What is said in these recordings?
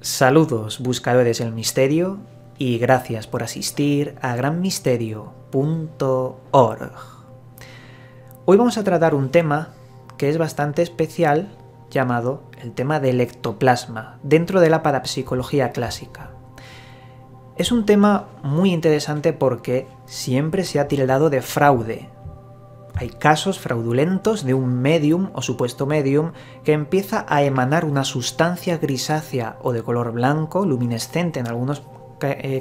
Saludos buscadores del misterio y gracias por asistir a granmisterio.org. Hoy vamos a tratar un tema que es bastante especial llamado el tema del ectoplasma dentro de la parapsicología clásica. Es un tema muy interesante porque siempre se ha tildado de fraude. Hay casos fraudulentos de un medium o supuesto medium que empieza a emanar una sustancia grisácea o de color blanco, luminescente en algunos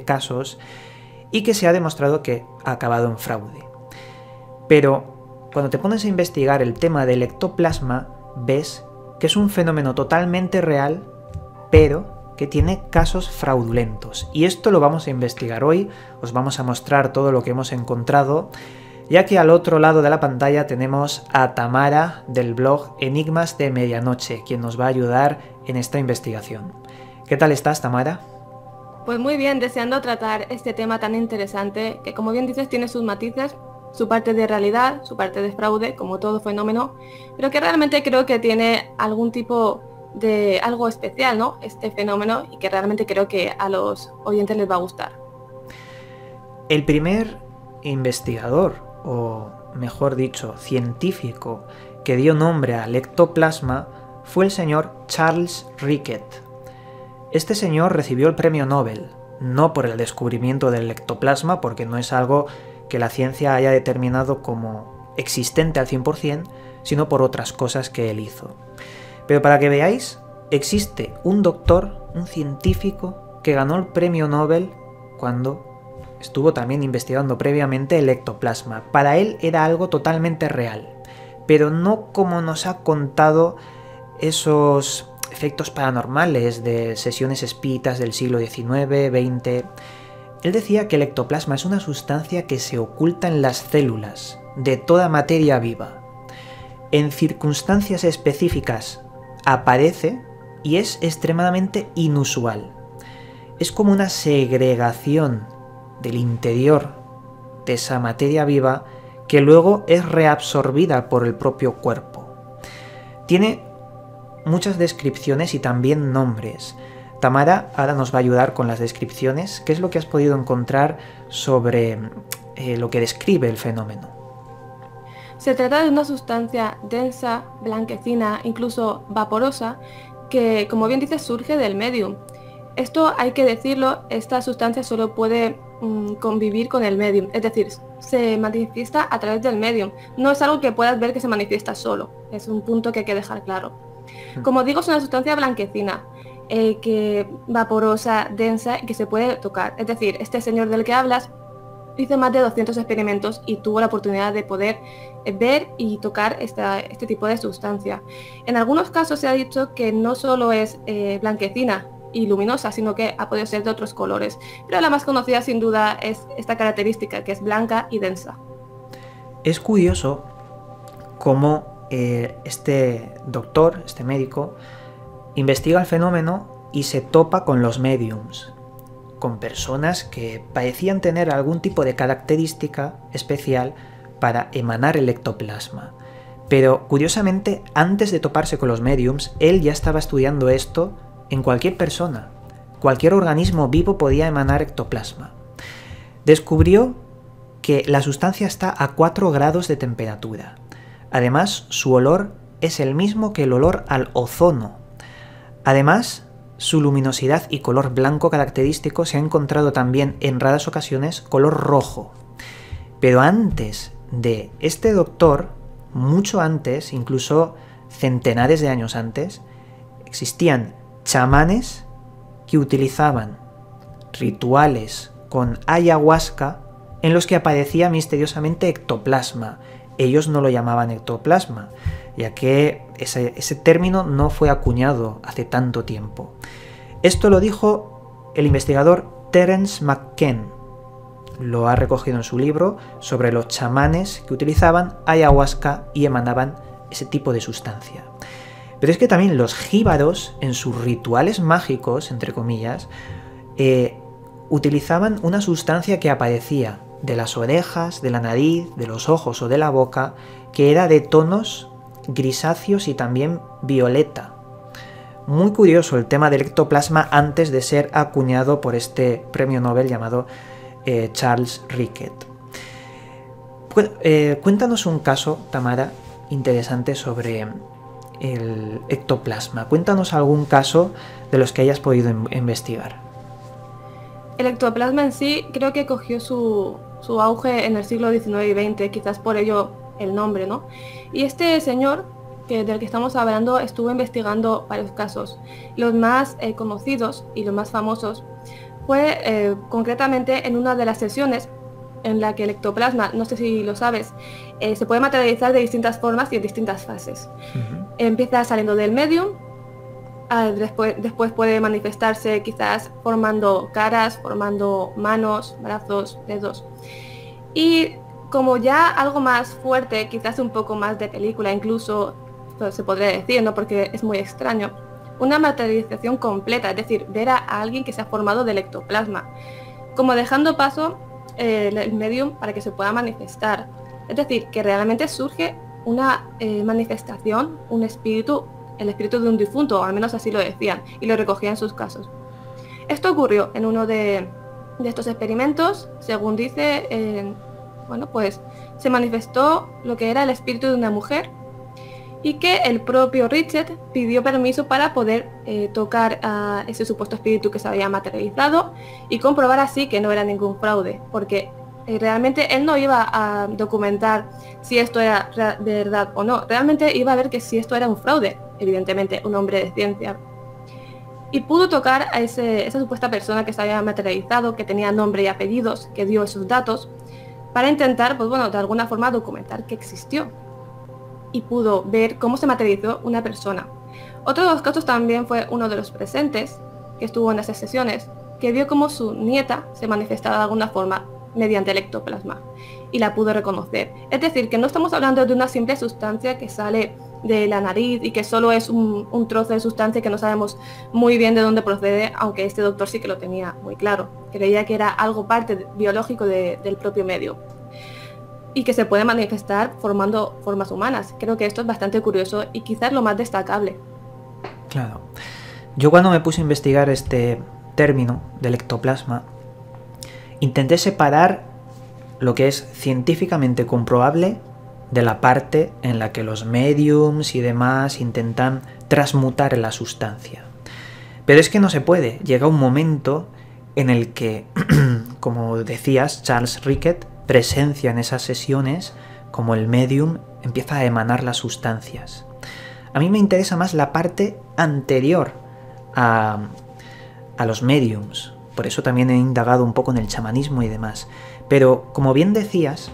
casos, y que se ha demostrado que ha acabado en fraude. Pero cuando te pones a investigar el tema del ectoplasma, ves que es un fenómeno totalmente real, pero que tiene casos fraudulentos. Y esto lo vamos a investigar hoy, os vamos a mostrar todo lo que hemos encontrado, ya que al otro lado de la pantalla tenemos a Tamara del blog Enigmas de Medianoche, quien nos va a ayudar en esta investigación. ¿Qué tal estás, Tamara? Pues muy bien, deseando tratar este tema tan interesante, que como bien dices tiene sus matices, su parte de realidad, su parte de fraude, como todo fenómeno, pero que realmente creo que tiene algún tipo de algo especial, ¿no? Este fenómeno, y que realmente creo que a los oyentes les va a gustar. El primer investigador, o mejor dicho, científico, que dio nombre al ectoplasma fue el señor Charles Rickett. Este señor recibió el premio Nobel, no por el descubrimiento del ectoplasma, porque no es algo que la ciencia haya determinado como existente al 100%, sino por otras cosas que él hizo. Pero para que veáis, existe un doctor, un científico, que ganó el premio Nobel cuando estuvo también investigando previamente el ectoplasma. Para él era algo totalmente real, pero no como nos ha contado esos efectos paranormales de sesiones espíritas del siglo XIX, XX. Él decía que el ectoplasma es una sustancia que se oculta en las células de toda materia viva. En circunstancias específicas aparece y es extremadamente inusual. Es como una segregación del interior de esa materia viva que luego es reabsorbida por el propio cuerpo. Tiene muchas descripciones y también nombres. Tamara ahora nos va a ayudar con las descripciones. ¿Qué es lo que has podido encontrar sobre lo que describe el fenómeno? Se trata de una sustancia densa, blanquecina, incluso vaporosa, que, como bien dices, surge del medium. Esto hay que decirlo, esta sustancia solo puede convivir con el medium, es decir, se manifiesta a través del medium. No es algo que puedas ver que se manifiesta solo, es un punto que hay que dejar claro. Como digo, es una sustancia blanquecina, que vaporosa, densa y que se puede tocar. Es decir, este señor del que hablas hizo más de 200 experimentos y tuvo la oportunidad de poder ver y tocar este tipo de sustancia. En algunos casos se ha dicho que no solo es blanquecina y luminosa, sino que ha podido ser de otros colores, pero la más conocida sin duda es esta característica, que es blanca y densa. Es curioso cómo este doctor, este médico, investiga el fenómeno y se topa con los mediums, con personas que parecían tener algún tipo de característica especial para emanar el ectoplasma. Pero curiosamente, antes de toparse con los mediums, él ya estaba estudiando esto en cualquier persona. Cualquier organismo vivo podía emanar ectoplasma. Descubrió que la sustancia está a 4 grados de temperatura. Además, su olor es el mismo que el olor al ozono. Además, su luminosidad y color blanco característico se ha encontrado también en raras ocasiones color rojo. Pero antes de este doctor, mucho antes, incluso centenares de años antes, existían chamanes que utilizaban rituales con ayahuasca en los que aparecía misteriosamente ectoplasma. Ellos no lo llamaban ectoplasma, ya que ese término no fue acuñado hace tanto tiempo. Esto lo dijo el investigador Terence McKenna. Lo ha recogido en su libro sobre los chamanes que utilizaban ayahuasca y emanaban ese tipo de sustancia. Pero es que también los jíbaros, en sus rituales mágicos, entre comillas, utilizaban una sustancia que aparecía de las orejas, de la nariz, de los ojos o de la boca, que era de tonos grisáceos y también violeta. muy curioso el tema del ectoplasma antes de ser acuñado por este premio Nobel llamado Charles Rickett. Cuéntanos un caso, Tamara, interesante sobre el ectoplasma. Cuéntanos algún caso de los que hayas podido investigar. El ectoplasma en sí creo que cogió su auge en el siglo XIX y XX, quizás por ello el nombre, ¿no? Y este señor del que estamos hablando estuvo investigando varios casos. Los más conocidos y los más famosos fue concretamente en una de las sesiones en la que el ectoplasma, no sé si lo sabes, se puede materializar de distintas formas y en distintas fases. Empieza saliendo del medium, después puede manifestarse quizás formando caras, formando manos, brazos, dedos. Y como ya algo más fuerte, quizás un poco más de película, incluso se podría decir, ¿no? Porque es muy extraño, una materialización completa, es decir, ver a alguien que se ha formado del ectoplasma, como dejando paso el medium para que se pueda manifestar. Es decir, que realmente surge una manifestación, un espíritu, el espíritu de un difunto, o al menos así lo decían, y lo recogían en sus casos. Esto ocurrió en uno de estos experimentos, según dice, bueno, pues se manifestó lo que era el espíritu de una mujer, y que el propio Rickett pidió permiso para poder tocar a ese supuesto espíritu que se había materializado y comprobar así que no era ningún fraude, porque realmente él no iba a documentar si esto era verdad o no, realmente iba a ver que si esto era un fraude, evidentemente un hombre de ciencia. Y pudo tocar a esa supuesta persona que se había materializado, que tenía nombre y apellidos, que dio esos datos, para intentar, pues bueno, de alguna forma documentar que existió. Y pudo ver cómo se materializó una persona. Otro de los casos también fue uno de los presentes, que estuvo en esas sesiones, que vio cómo su nieta se manifestaba de alguna forma mediante el ectoplasma, y la pudo reconocer. Es decir, que no estamos hablando de una simple sustancia que sale de la nariz y que solo es un trozo de sustancia que no sabemos muy bien de dónde procede, aunque este doctor sí que lo tenía muy claro. Creía que era algo parte biológico del propio medio, y que se puede manifestar formando formas humanas. Creo que esto es bastante curioso y quizás lo más destacable. Claro. Yo cuando me puse a investigar este término del ectoplasma, intenté separar lo que es científicamente comprobable de la parte en la que los mediums y demás intentan transmutar la sustancia. Pero es que no se puede. Llega un momento en el que, como decías, Charles Rickett presencia en esas sesiones como el medium empieza a emanar las sustancias. A mí me interesa más la parte anterior a los mediums, por eso también he indagado un poco en el chamanismo y demás. Pero, como bien decías,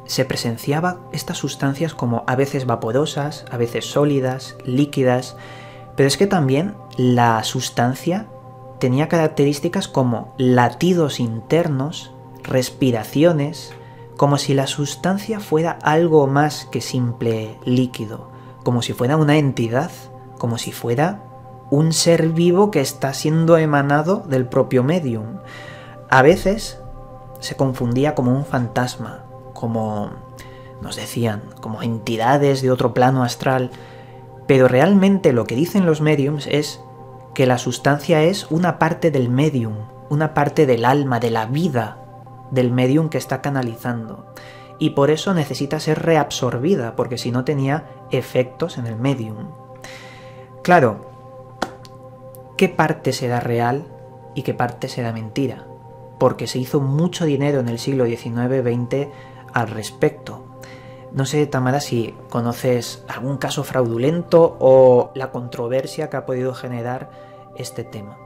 se presenciaba estas sustancias como a veces vaporosas, a veces sólidas, líquidas, pero es que también la sustancia tenía características como latidos internos, respiraciones, como si la sustancia fuera algo más que simple líquido, como si fuera una entidad, como si fuera un ser vivo que está siendo emanado del propio medium. A veces se confundía como un fantasma, como nos decían, como entidades de otro plano astral, pero realmente lo que dicen los mediums es que la sustancia es una parte del medium, una parte del alma, de la vida del medium que está canalizando, y por eso necesita ser reabsorbida, porque si no tenía efectos en el medium. Claro, ¿qué parte será real y qué parte será mentira? Porque se hizo mucho dinero en el siglo XIX-XX al respecto. No sé, Tamara, si conoces algún caso fraudulento o la controversia que ha podido generar este tema.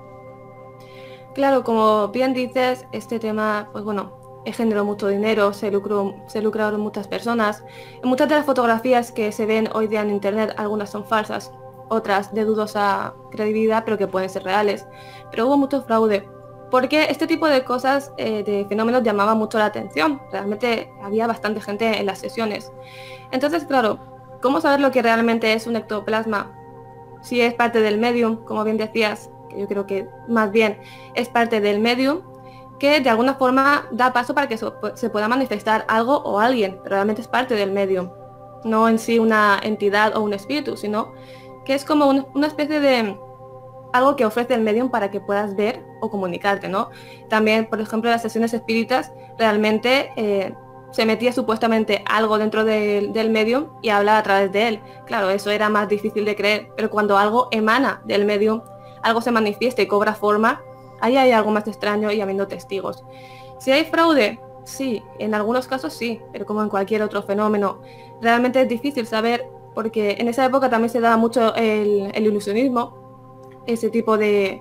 Claro, como bien dices, este tema, pues bueno, generó mucho dinero, se lucraron muchas personas. Muchas de las fotografías que se ven hoy día en internet, algunas son falsas, otras de dudosa credibilidad, pero que pueden ser reales. Pero hubo mucho fraude, porque este tipo de cosas, de fenómenos, llamaban mucho la atención. Realmente había bastante gente en las sesiones. Entonces, claro, ¿cómo saber lo que realmente es un ectoplasma? Si es parte del medium, como bien decías, que yo creo que más bien es parte del medium, que de alguna forma da paso para que se pueda manifestar algo o alguien, pero realmente es parte del medium. No en sí una entidad o un espíritu, sino que es como una especie de algo que ofrece el medium para que puedas ver o comunicarte, ¿no? También, por ejemplo, en las sesiones espíritas realmente se metía supuestamente algo dentro del medium y hablaba a través de él. Claro, eso era más difícil de creer, pero cuando algo emana del medium, algo se manifiesta y cobra forma, ahí hay algo más extraño y habiendo testigos. Si hay fraude, sí, en algunos casos sí, pero como en cualquier otro fenómeno, realmente es difícil saber, porque en esa época también se daba mucho el ilusionismo, ese tipo de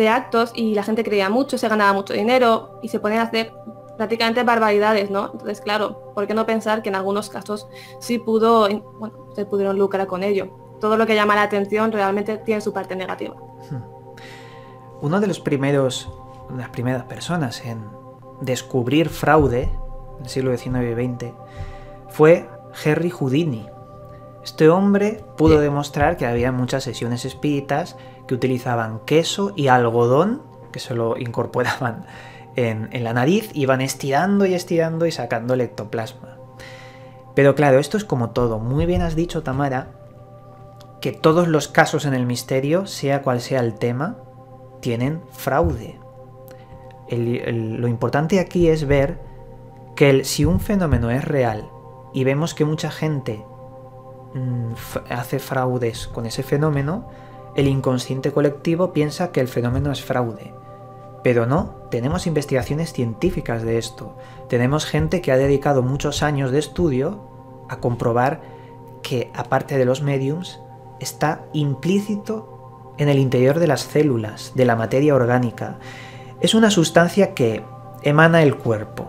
actos, y la gente creía mucho, se ganaba mucho dinero y se ponían a hacer prácticamente barbaridades, ¿no? Entonces, claro, ¿por qué no pensar que en algunos casos sí se pudieron lucrar con ello? Todo lo que llama la atención realmente tiene su parte negativa. Uno de las primeras personas en descubrir fraude en el siglo XIX y XX fue Henry Houdini. Este hombre pudo demostrar que había muchas sesiones espíritas que utilizaban queso y algodón, que se lo incorporaban en la nariz, iban estirando y estirando y sacando el ectoplasma. Pero claro, esto es como todo. Muy bien has dicho, Tamara, que todos los casos en el misterio, sea cual sea el tema, tienen fraude. Lo importante aquí es ver que si un fenómeno es real y vemos que mucha gente hace fraudes con ese fenómeno, el inconsciente colectivo piensa que el fenómeno es fraude. Pero no, tenemos investigaciones científicas de esto. Tenemos gente que ha dedicado muchos años de estudio a comprobar que, aparte de los mediums, está implícito en el interior de las células, de la materia orgánica. Es una sustancia que emana el cuerpo.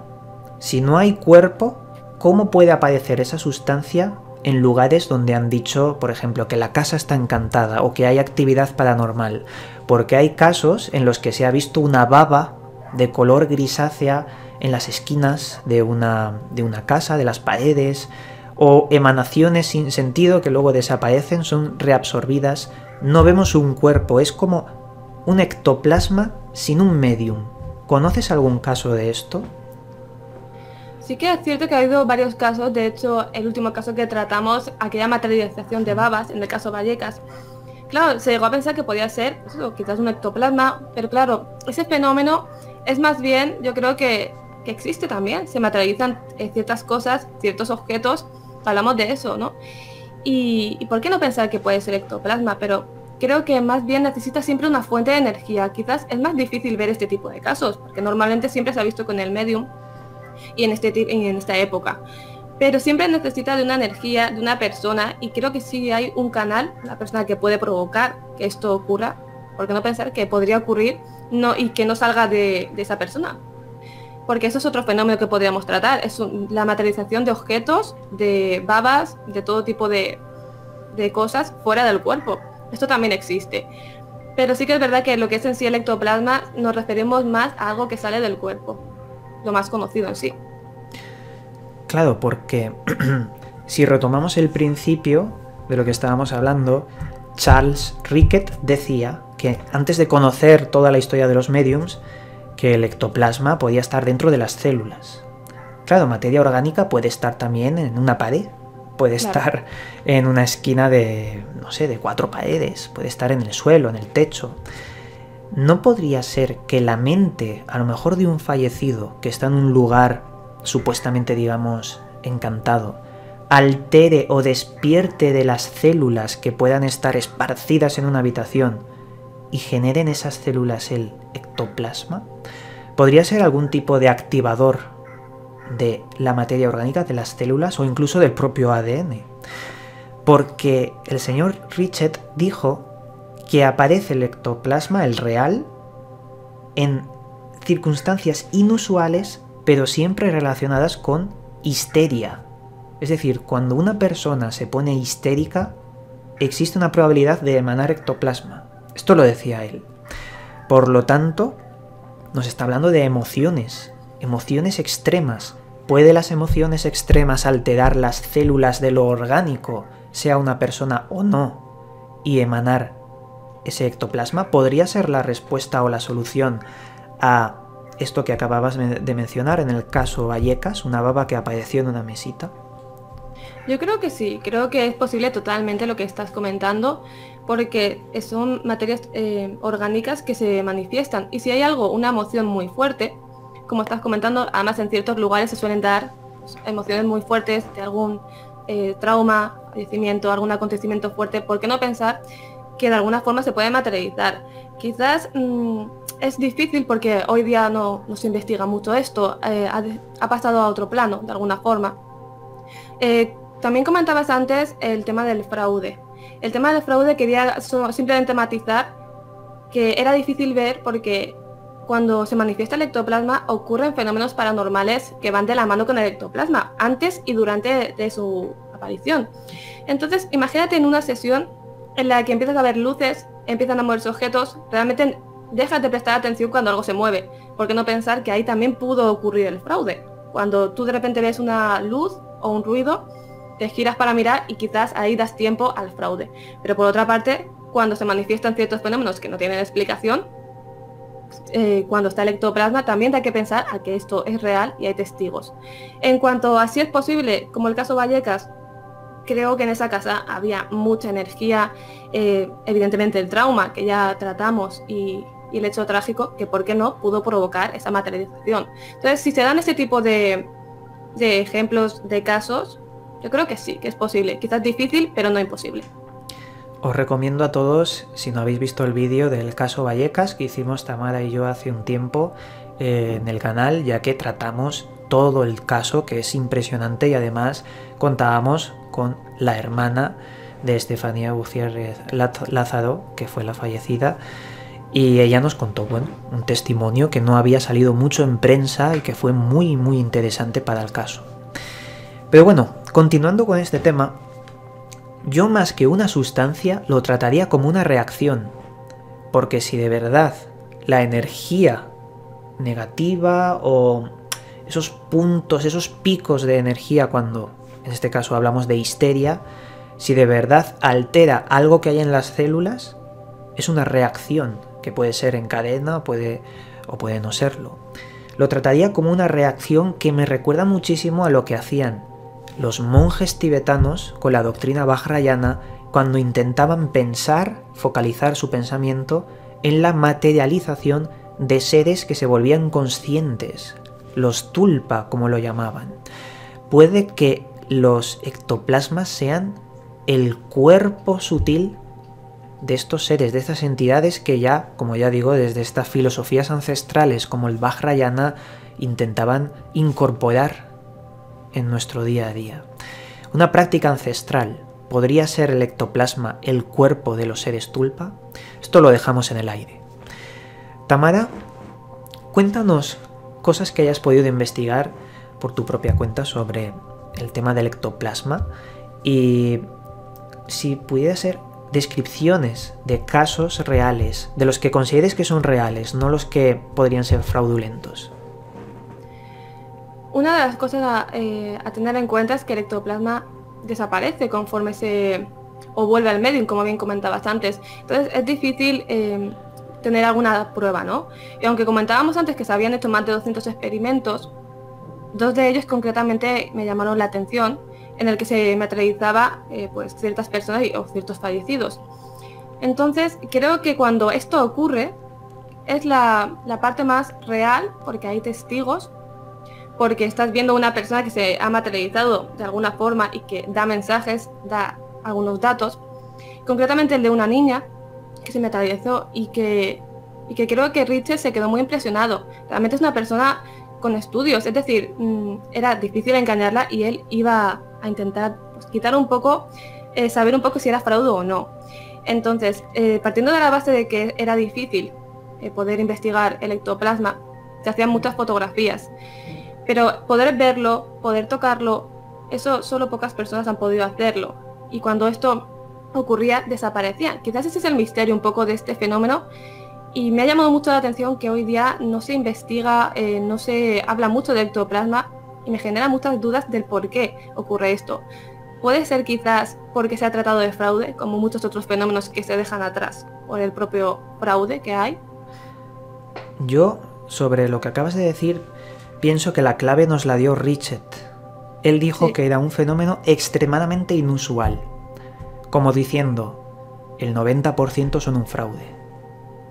Si no hay cuerpo, ¿cómo puede aparecer esa sustancia en lugares donde han dicho, por ejemplo, que la casa está encantada o que hay actividad paranormal? Porque hay casos en los que se ha visto una baba de color grisácea en las esquinas de una casa, de las paredes, o emanaciones sin sentido que luego desaparecen, son reabsorbidas. No vemos un cuerpo, es como un ectoplasma sin un medium. ¿Conoces algún caso de esto? Sí que es cierto que ha habido varios casos, de hecho el último caso que tratamos, aquella materialización de babas, en el caso Vallecas, claro, se llegó a pensar que podía ser quizás un ectoplasma, pero claro, ese fenómeno es más bien, yo creo que existe también, se materializan ciertas cosas, ciertos objetos, hablamos de eso, ¿no? Y ¿por qué no pensar que puede ser ectoplasma? Pero creo que más bien necesita siempre una fuente de energía, quizás es más difícil ver este tipo de casos, porque normalmente siempre se ha visto con el medium, y en esta época, pero siempre necesita de una energía, de una persona, y creo que sí hay un canal, una persona que puede provocar que esto ocurra, porque no pensar que podría ocurrir y que no salga de esa persona, porque eso es otro fenómeno que podríamos tratar, es la materialización de objetos, de babas, de todo tipo de cosas fuera del cuerpo. Esto también existe, pero sí que es verdad que lo que es en sí el ectoplasma nos referimos más a algo que sale del cuerpo, lo más conocido en sí. Claro, porque si retomamos el principio de lo que estábamos hablando, Charles Rickett decía que antes de conocer toda la historia de los mediums, que el ectoplasma podía estar dentro de las células. Claro, materia orgánica puede estar también en una pared, puede estar en una esquina de 4 paredes, puede estar en el suelo, en el techo. ¿No podría ser que la mente, a lo mejor de un fallecido que está en un lugar supuestamente, digamos, encantado, altere o despierte de las células que puedan estar esparcidas en una habitación y generen esas células el ectoplasma? ¿Podría ser algún tipo de activador de la materia orgánica, de las células o incluso del propio ADN? Porque el señor Rickett dijo que aparece el ectoplasma, el real, en circunstancias inusuales, pero siempre relacionadas con histeria. Es decir, cuando una persona se pone histérica, existe una probabilidad de emanar ectoplasma. Esto lo decía él. Por lo tanto, nos está hablando de emociones extremas. ¿Puede las emociones extremas alterar las células de lo orgánico, sea una persona o no, y emanar ese ectoplasma? ¿Podría ser la respuesta o la solución a esto que acababas de mencionar en el caso Vallecas, una baba que apareció en una mesita? Yo creo que sí, creo que es posible totalmente lo que estás comentando, porque son materias orgánicas que se manifiestan. Y si hay algo, una emoción muy fuerte, como estás comentando, además en ciertos lugares se suelen dar pues, emociones muy fuertes de algún trauma, fallecimiento, algún acontecimiento fuerte, ¿por qué no pensar que de alguna forma se puede materializar? Quizás es difícil porque hoy día no se investiga mucho esto, ha pasado a otro plano de alguna forma. También comentabas antes el tema del fraude. El tema del fraude quería simplemente matizar que era difícil ver porque cuando se manifiesta el ectoplasma ocurren fenómenos paranormales que van de la mano con el ectoplasma, antes y durante de su aparición. Entonces, imagínate en una sesión en la que empiezas a ver luces, empiezan a moverse objetos, realmente dejas de prestar atención cuando algo se mueve. ¿Por qué no pensar que ahí también pudo ocurrir el fraude? Cuando tú de repente ves una luz o un ruido, te giras para mirar y quizás ahí das tiempo al fraude. Pero por otra parte, cuando se manifiestan ciertos fenómenos que no tienen explicación, cuando está el ectoplasma, también hay que pensar a que esto es real y hay testigos. En cuanto a si es posible, como el caso Vallecas, creo que en esa casa había mucha energía, evidentemente el trauma que ya tratamos y el hecho trágico que, ¿por qué no?, pudo provocar esa materialización. Entonces, si se dan este tipo de ejemplos de casos, yo creo que sí, que es posible. Quizás difícil, pero no imposible. Os recomiendo a todos, si no habéis visto el vídeo del caso Vallecas que hicimos Tamara y yo hace un tiempo en el canal, ya que tratamos todo el caso, que es impresionante, y además contábamos con la hermana de Estefanía Gutiérrez Lázaro, que fue la fallecida, y ella nos contó, bueno, un testimonio que no había salido mucho en prensa y que fue muy muy interesante para el caso. Pero bueno, continuando con este tema, yo más que una sustancia lo trataría como una reacción, porque si de verdad la energía negativa o esos puntos, esos picos de energía, cuando en este caso hablamos de histeria, si de verdad altera algo que hay en las células, es una reacción que puede ser en cadena o puede no serlo. Lo trataría como una reacción que me recuerda muchísimo a lo que hacían los monjes tibetanos con la doctrina vajrayana cuando intentaban pensar, focalizar su pensamiento en la materialización de seres que se volvían conscientes, los tulpa, como lo llamaban. Puede que los ectoplasmas sean el cuerpo sutil de estos seres, de estas entidades que ya, como ya digo, desde estas filosofías ancestrales como el vajrayana intentaban incorporar en nuestro día a día. Una práctica ancestral. ¿Podría ser el ectoplasma el cuerpo de los seres tulpa? Esto lo dejamos en el aire. Tamara, cuéntanos cosas que hayas podido investigar por tu propia cuenta sobre el tema del ectoplasma y si pudiera ser descripciones de casos reales, de los que consideres que son reales, no los que podrían ser fraudulentos. Una de las cosas a tener en cuenta es que el ectoplasma desaparece conforme o vuelve al medium, como bien comentabas antes. Entonces es difícil tener alguna prueba, ¿no? Y aunque comentábamos antes que se habían hecho más de 200 experimentos, 2 de ellos concretamente me llamaron la atención, en el que se materializaba pues ciertas personas o ciertos fallecidos. Entonces creo que cuando esto ocurre es la parte más real, porque hay testigos, porque estás viendo a una persona que se ha materializado de alguna forma y que da mensajes, da algunos datos, concretamente el de una niña que se materializó y que creo que Richard se quedó muy impresionado. Realmente es una persona con estudios, es decir, era difícil engañarla y él iba a intentar pues, quitar un poco, saber un poco si era fraude o no. Entonces, partiendo de la base de que era difícil poder investigar el ectoplasma, se hacían muchas fotografías. Pero poder verlo, poder tocarlo, eso solo pocas personas han podido hacerlo. Y cuando esto ocurría, desaparecían. Quizás ese es el misterio un poco de este fenómeno. Y me ha llamado mucho la atención que hoy día no se investiga, no se habla mucho de ectoplasma y me genera muchas dudas del por qué ocurre esto. Puede ser quizás porque se ha tratado de fraude, como muchos otros fenómenos que se dejan atrás por el propio fraude que hay. Yo, sobre lo que acabas de decir, pienso que la clave nos la dio Richard Él dijo Sí. que era un fenómeno extremadamente inusual, como diciendo, el 90% son un fraude.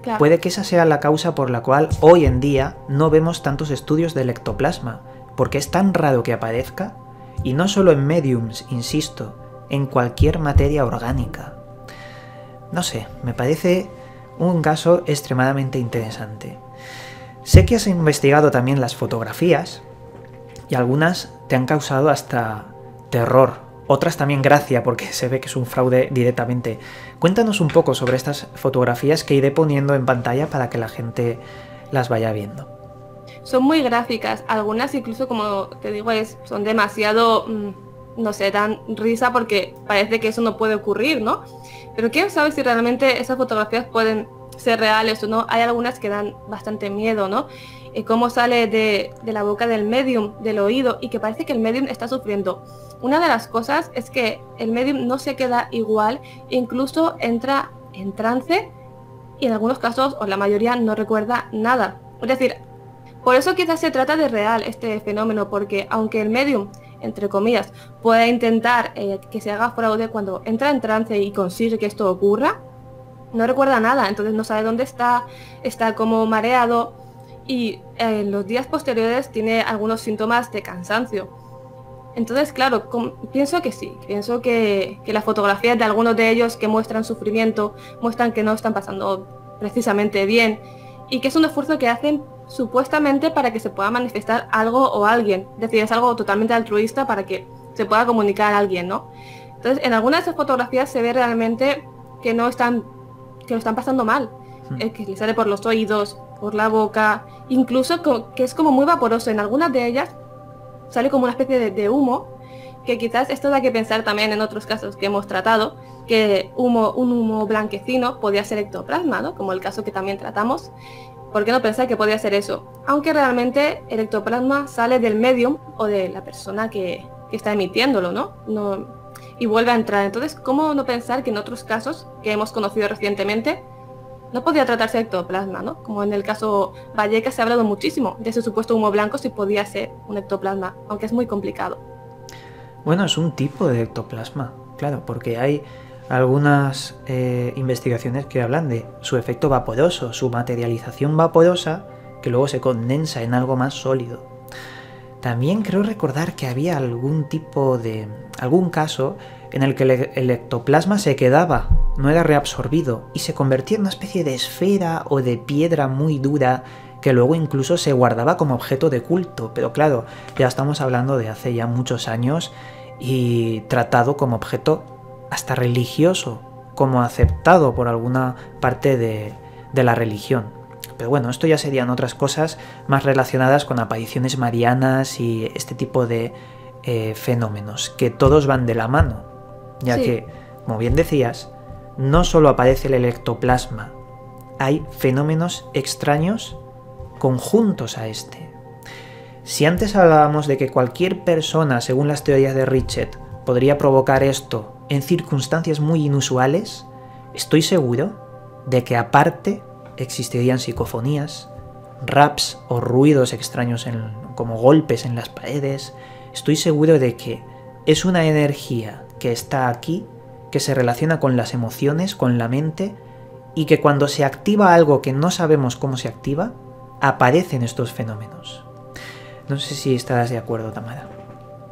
Claro. Puede que esa sea la causa por la cual hoy en día no vemos tantos estudios del ectoplasma, porque es tan raro que aparezca, y no solo en mediums, insisto, en cualquier materia orgánica. No sé, me parece un caso extremadamente interesante. Sé que has investigado también las fotografías, y algunas te han causado hasta terror, otras también gracia porque se ve que es un fraude directamente. Cuéntanos un poco sobre estas fotografías que iré poniendo en pantalla para que la gente las vaya viendo. Son muy gráficas, algunas incluso, como te digo, son demasiado, no sé, dan risa porque parece que eso no puede ocurrir, ¿no? Pero quién sabe si realmente esas fotografías pueden ser reales o no. Hay algunas que dan bastante miedo, ¿no? Cómo sale de la boca del medium, del oído, y que parece que el medium está sufriendo. Una de las cosas es que el medium no se queda igual, incluso entra en trance y en algunos casos, o la mayoría, no recuerda nada. Es decir, por eso quizás se trata de real este fenómeno, porque aunque el medium, entre comillas, pueda intentar que se haga fraude, cuando entra en trance y consigue que esto ocurra, no recuerda nada, entonces no sabe dónde está como mareado, y en los días posteriores tiene algunos síntomas de cansancio. Entonces, claro, pienso que sí, pienso que las fotografías de algunos de ellos que muestran sufrimiento, muestran que no están pasando precisamente bien, y que es un esfuerzo que hacen supuestamente para que se pueda manifestar algo o alguien. Es decir, es algo totalmente altruista para que se pueda comunicar a alguien, ¿no? Entonces, en algunas de esas fotografías se ve realmente que lo están pasando mal, que le sale por los oídos, por la boca, incluso que es como muy vaporoso. En algunas de ellas sale como una especie de humo, que quizás esto da que pensar también en otros casos que hemos tratado, que un humo blanquecino podía ser ectoplasma, ¿no? Como el caso que también tratamos. ¿Por qué no pensar que podía ser eso? Aunque realmente el ectoplasma sale del medium o de la persona que está emitiéndolo, ¿no? Y vuelve a entrar. Entonces, ¿cómo no pensar que en otros casos que hemos conocido recientemente no podía tratarse de ectoplasma, ¿no? Como en el caso Vallecas se ha hablado muchísimo de ese supuesto humo blanco, si podía ser un ectoplasma, aunque es muy complicado. Bueno, es un tipo de ectoplasma, claro, porque hay algunas investigaciones que hablan de su efecto vaporoso, su materialización vaporosa que luego se condensa en algo más sólido. También creo recordar que había algún caso en el que el ectoplasma se quedaba, no era reabsorbido y se convertía en una especie de esfera o de piedra muy dura que luego incluso se guardaba como objeto de culto. Pero claro, ya estamos hablando de hace ya muchos años y tratado como objeto hasta religioso, como aceptado por alguna parte de la religión. Pero bueno, esto ya serían otras cosas más relacionadas con apariciones marianas y este tipo de fenómenos, que todos van de la mano, ya que, como bien decías, no solo aparece el ectoplasma, hay fenómenos extraños conjuntos a este. Si antes hablábamos de que cualquier persona, según las teorías de Richet, podría provocar esto en circunstancias muy inusuales, estoy seguro de que aparte existirían psicofonías, raps o ruidos extraños como golpes en las paredes. Estoy seguro de que es una energía que está aquí, que se relaciona con las emociones, con la mente, y que cuando se activa algo que no sabemos cómo se activa, aparecen estos fenómenos. No sé si estarás de acuerdo, Tamara.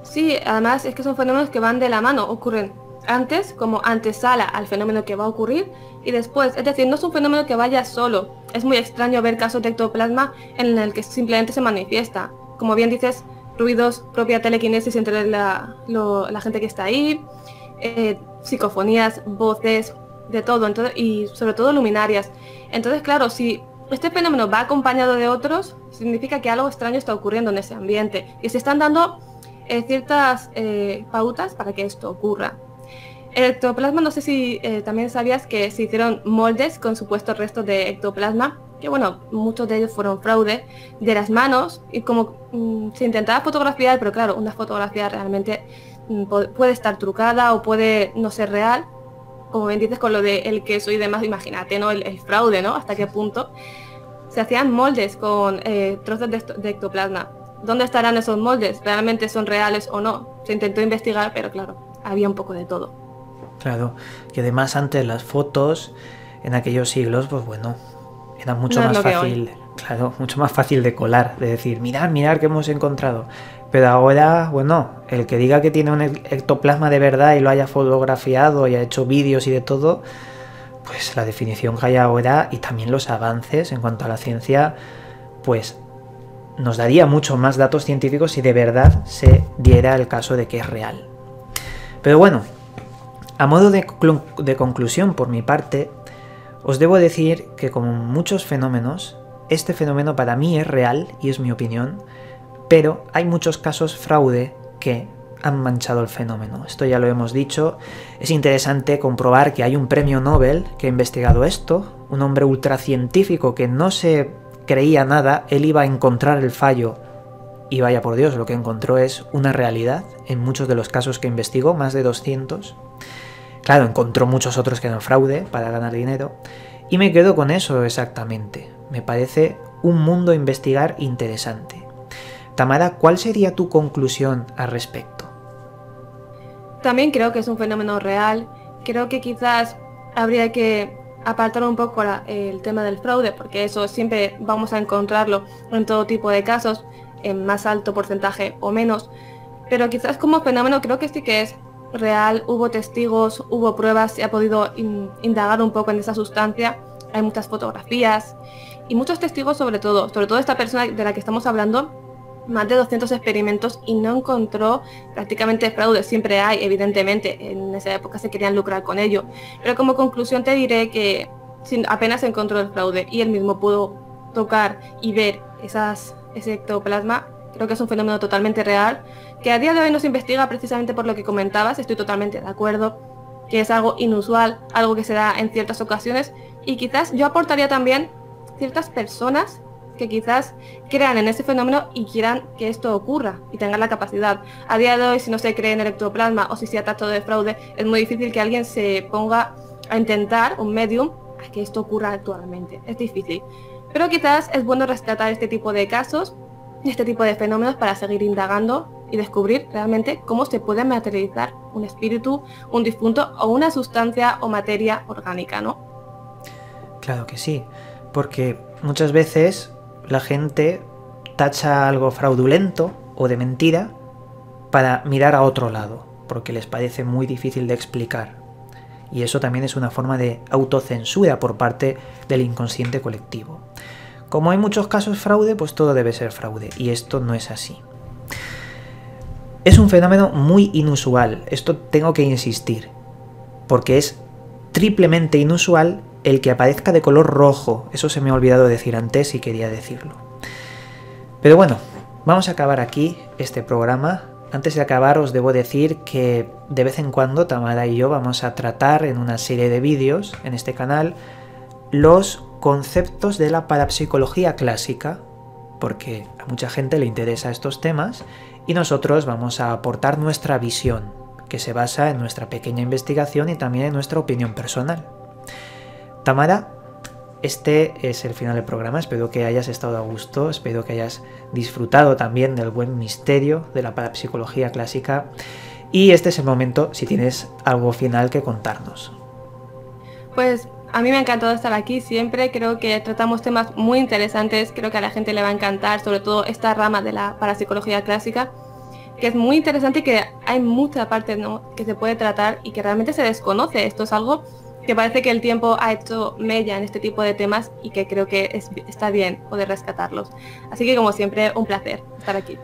Sí, además es que son fenómenos que van de la mano, ocurren antes como antesala al fenómeno que va a ocurrir y después, es decir, no es un fenómeno que vaya solo. Es muy extraño ver casos de ectoplasma en el que simplemente se manifiesta. Como bien dices, ruidos, propia telequinesis entre la gente que está ahí, psicofonías, voces, de todo, entonces, y sobre todo luminarias. Entonces, claro, si este fenómeno va acompañado de otros, significa que algo extraño está ocurriendo en ese ambiente y se están dando ciertas pautas para que esto ocurra. El ectoplasma, no sé si también sabías que se hicieron moldes con supuestos restos de ectoplasma, que bueno, muchos de ellos fueron fraude, de las manos, y como se intentaba fotografiar, pero claro, una fotografía realmente puede estar trucada o puede no ser real, como bien dices con lo de el queso y demás, imagínate, ¿no? El fraude, ¿no? Hasta qué punto se hacían moldes con trozos de ectoplasma. ¿dónde estarán esos moldes? ¿Realmente son reales o no? Se intentó investigar, pero claro, había un poco de todo. Claro, que además antes las fotos en aquellos siglos, pues bueno, era mucho No es más lo que fácil, claro, mucho más fácil de colar, de decir, mirad que hemos encontrado. Pero ahora, bueno, el que diga que tiene un ectoplasma de verdad y lo haya fotografiado y ha hecho vídeos y de todo, pues la definición que hay ahora y también los avances en cuanto a la ciencia, pues nos daría mucho más datos científicos si de verdad se diera el caso de que es real. Pero bueno, a modo de conclusión por mi parte, os debo decir que como muchos fenómenos, este fenómeno para mí es real y es mi opinión, pero hay muchos casos fraude que han manchado el fenómeno. Esto ya lo hemos dicho. Es interesante comprobar que hay un premio Nobel que ha investigado esto, un hombre ultracientífico que no se creía nada, él iba a encontrar el fallo y vaya por Dios, lo que encontró es una realidad en muchos de los casos que investigó, más de 200. Claro, encontró muchos otros que eran fraude para ganar dinero y me quedo con eso exactamente. Me parece un mundo a investigar interesante. Tamara, ¿cuál sería tu conclusión al respecto? También creo que es un fenómeno real. Creo que quizás habría que apartar un poco el tema del fraude, porque eso siempre vamos a encontrarlo en todo tipo de casos, en más alto porcentaje o menos. Pero quizás como fenómeno creo que sí que es real, hubo testigos, hubo pruebas, se ha podido indagar un poco en esa sustancia, hay muchas fotografías y muchos testigos sobre todo esta persona de la que estamos hablando, más de 200 experimentos y no encontró prácticamente fraude. Siempre hay, evidentemente, en esa época se querían lucrar con ello, pero como conclusión te diré que apenas encontró el fraude y él mismo pudo tocar y ver ese ectoplasma, creo que es un fenómeno totalmente real, que a día de hoy no se investiga precisamente por lo que comentabas, estoy totalmente de acuerdo, que es algo inusual, algo que se da en ciertas ocasiones, y quizás yo aportaría también ciertas personas que quizás crean en ese fenómeno y quieran que esto ocurra y tengan la capacidad. A día de hoy, si no se cree en el ectoplasma o si se ha tratado de fraude, es muy difícil que alguien se ponga a intentar, un medium, a que esto ocurra actualmente. Es difícil. Pero quizás es bueno rescatar este tipo de casos, este tipo de fenómenos para seguir indagando y descubrir realmente cómo se puede materializar un espíritu, un difunto o una sustancia o materia orgánica, ¿no? Claro que sí, porque muchas veces la gente tacha algo fraudulento o de mentira para mirar a otro lado, porque les parece muy difícil de explicar. Y eso también es una forma de autocensura por parte del inconsciente colectivo. Como hay muchos casos fraude, pues todo debe ser fraude, y esto no es así. Es un fenómeno muy inusual, esto tengo que insistir, porque es triplemente inusual el que aparezca de color rojo. Eso se me ha olvidado decir antes y quería decirlo. Pero bueno, vamos a acabar aquí este programa. Antes de acabar os debo decir que de vez en cuando Tamara y yo vamos a tratar en una serie de vídeos en este canal los conceptos de la parapsicología clásica, porque a mucha gente le interesa estos temas y nosotros vamos a aportar nuestra visión, que se basa en nuestra pequeña investigación y también en nuestra opinión personal. Tamara, este es el final del programa, espero que hayas estado a gusto, espero que hayas disfrutado también del buen misterio de la parapsicología clásica y este es el momento si tienes algo final que contarnos. Pues a mí me ha encantado estar aquí siempre, creo que tratamos temas muy interesantes, creo que a la gente le va a encantar, sobre todo esta rama de la parapsicología clásica, que es muy interesante y que hay mucha parte, ¿no?, que se puede tratar y que realmente se desconoce. Esto es algo que parece que el tiempo ha hecho mella en este tipo de temas y que creo que está bien poder rescatarlos. Así que como siempre, un placer estar aquí.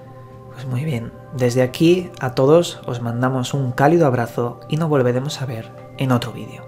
Pues muy bien, desde aquí a todos os mandamos un cálido abrazo y nos volveremos a ver en otro vídeo.